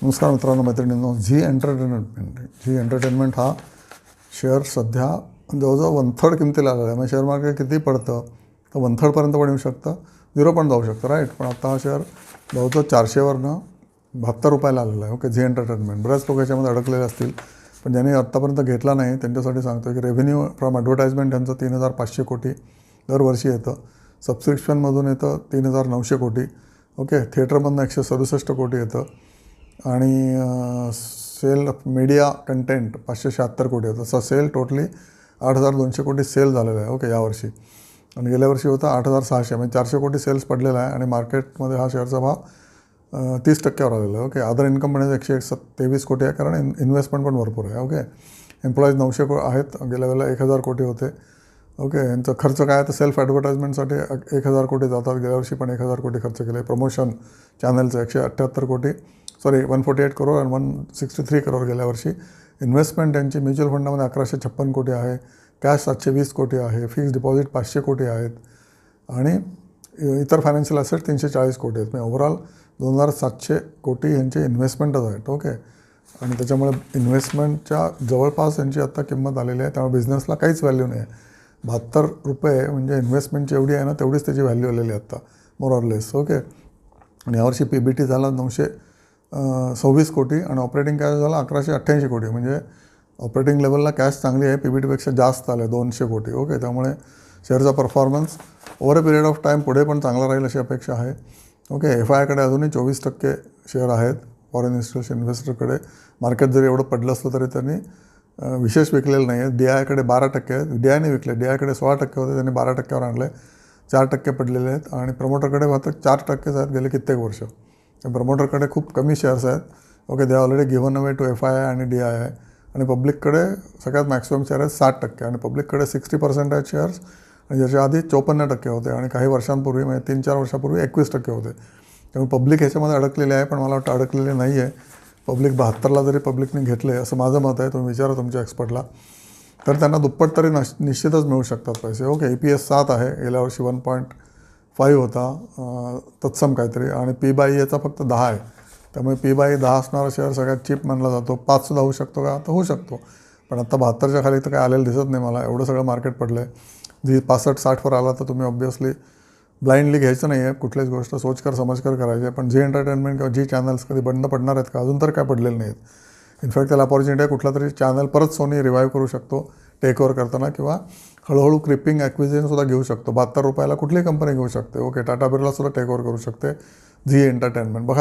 नमस्कार मित्रांनो, मैत्रिणींनो. झी एंटरटेनमेंट हा शेअर सध्या जवळजवळ वनथर्ड किमतीला आलेला आहे. म्हणजे शेअर मार्केट किती पडतं तर वनथर्डपर्यंत पण येऊ शकतं, 0 पण जाऊ शकतं, राईट. पण आता हा शेअर जवळजवळ 400वरनं 72 रुपयाला आलेला आहे. Okay, Zee Entertainment. बऱ्याच लोक याच्यामध्ये अडकलेले असतील, पण ज्यांनी आत्तापर्यंत घेतला नाही त्यांच्यासाठी सांगतो की रेव्हेन्यू फ्रॉम ॲडव्हर्टाइजमेंट यांचं 3,500 कोटी दरवर्षी येतं. सबस्क्रिप्शनमधून येतं 3,900 कोटी. ओके, थिएटरमधून 167 कोटी येतं. आणि सेल मीडिया कंटेंट 576 कोटी होतं. असं सेल टोटली 8,200 कोटी सेल झालेलं आहे. ओके, यावर्षी. आणि गेल्या वर्षी होता 8,600, म्हणजे 400 कोटी सेल्स पडलेला आहे. आणि मार्केटमध्ये हा शेअरचा भाव 30%वर आलेला आहे. ओके, अदर इन्कम म्हणजे 123 कोटी आहे, कारण इन्व्हेस्टमेंट पण भरपूर आहे. ओके, एम्प्लॉईज 900 आहेत, गेल्या वेळेला 1,000 कोटी होते. ओके, यांचा खर्च काय तर सेल्फ ॲडव्हर्टाइजमेंटसाठी 1,000 कोटी जातात. गेल्या वर्षी पण 1,000 कोटी खर्च केले. प्रमोशन चॅनलचं 178 कोटी, 148 करोड आणि 163 करोड गेल्या वर्षी. इन्व्हेस्टमेंट त्यांची म्युच्युअल फंडामध्ये 1,156 कोटी आहे. कॅश 720 कोटी आहे. फिक्स डिपॉझिट 500 कोटी आहेत. आणि इतर फायनान्शियल ॲसेट 340 कोटी आहेत. म्हणजे ओव्हरऑल 2,700 कोटी यांचे इन्व्हेस्टमेंटच आहेत. ओके, आणि त्याच्यामुळे इन्व्हेस्टमेंटच्या जवळपास यांची आत्ता किंमत आलेली आहे. त्यामुळे बिझनेसला काहीच व्हॅल्यू नाही आहे. 72 रुपये म्हणजे इन्व्हेस्टमेंटची एवढी आहे ना, तेवढीच त्याची व्हॅल्यू आलेली आहे आत्ता, मोर ऑर लेस. ओके, आणि यावर्षी PBT झाला 926 कोटी आणि ऑपरेटिंग कॅश झाला 1,188 कोटी. म्हणजे ऑपरेटिंग लेवलला कॅश चांगली आहे, PBTपेक्षा जास्त आलं आहे 200 कोटी. ओके, त्यामुळे शेअरचा performance over a period of time पुढे पण चांगला राहील अशी अपेक्षा आहे. ओके, FIIकडे अजूनही 24% शेअर आहेत. फॉरेन इन्स्टिट्यूशन इन्व्हेस्टरकडे मार्केट जरी एवढं पडलं असलं तरी त्यांनी विशेष विकलेलं नाही आहे. DIकडे 12% आहेत. DIने विकले. DIकडे 16% होते, त्यांनी 12%वर आणले. 4% पडलेले आहेत. आणि प्रमोटरकडे फक्त 4%च आहेत गेले कित्येक वर्ष. प्रमोटरकडे खूप कमी शेअर्स आहेत. Okay, they already given away to FII आणि DI. आणि पब्लिककडे सगळ्यात मॅक्सिमम शेअर आहेत 60%. आणि पब्लिककडे 60% आहेत शेअर्स. आणि ज्याच्या आधी 54% होते. आणि काही वर्षांपूर्वी म्हणजे 3-4 वर्षापूर्वी 21% होते. त्यामुळे पब्लिक ह्याच्यामध्ये अडकलेले आहे. पण मला वाटतं अडकलेले नाही आहे. पब्लिक 72ला जरी पब्लिकने घेतले असं माझं मत आहे. तुम्ही विचारा तुमच्या एक्सपर्टला. तर त्यांना दुप्पट तरी निश्चितच मिळू शकतात पैसे. ओके, EPS 7 आहे. गेल्या वर्षी 1.5 होता तत्सम काहीतरी. आणि P/E याचा फक्त 10 आहे. त्यामुळे P/E 10 असणारा शेअर सगळ्यात चीप मानला जातो. 5सुद्धा होऊ शकतो का? तर होऊ शकतो. पण आत्ता 72च्या खाली तर काय आलेलं दिसत नाही मला. एवढं सगळं मार्केट पडलं आहे. जी 65-60वर आला तर तुम्ही ऑब्व्हियसली ब्लाइंडली घ्यायचं नाही आहे. कुठलीच गोष्ट सोचकर समजकर करायची आहे. पण झी एंटरटेनमेंट किंवा झी चॅनल्स कधी बंद पडणार आहेत का? अजून तर काय पडलेले नाहीत. इनफॅक्ट त्याला अपॉर्च्युनिटी आहे. कुठला तरी चॅनल परत सोनी रिवाईव्ह करू शकतो टेक ओव्हर करताना, किंवा हळूहळू क्रिपिंग ॲक्विजिशनसुद्धा घेऊ शकतो. 72 रुपयाला कुठलीही कंपनी घेऊ शकते. ओके, टाटा बिर्लासुद्धा टेक ओव्हर करू शकते झी एंटरटेनमेंट. बघा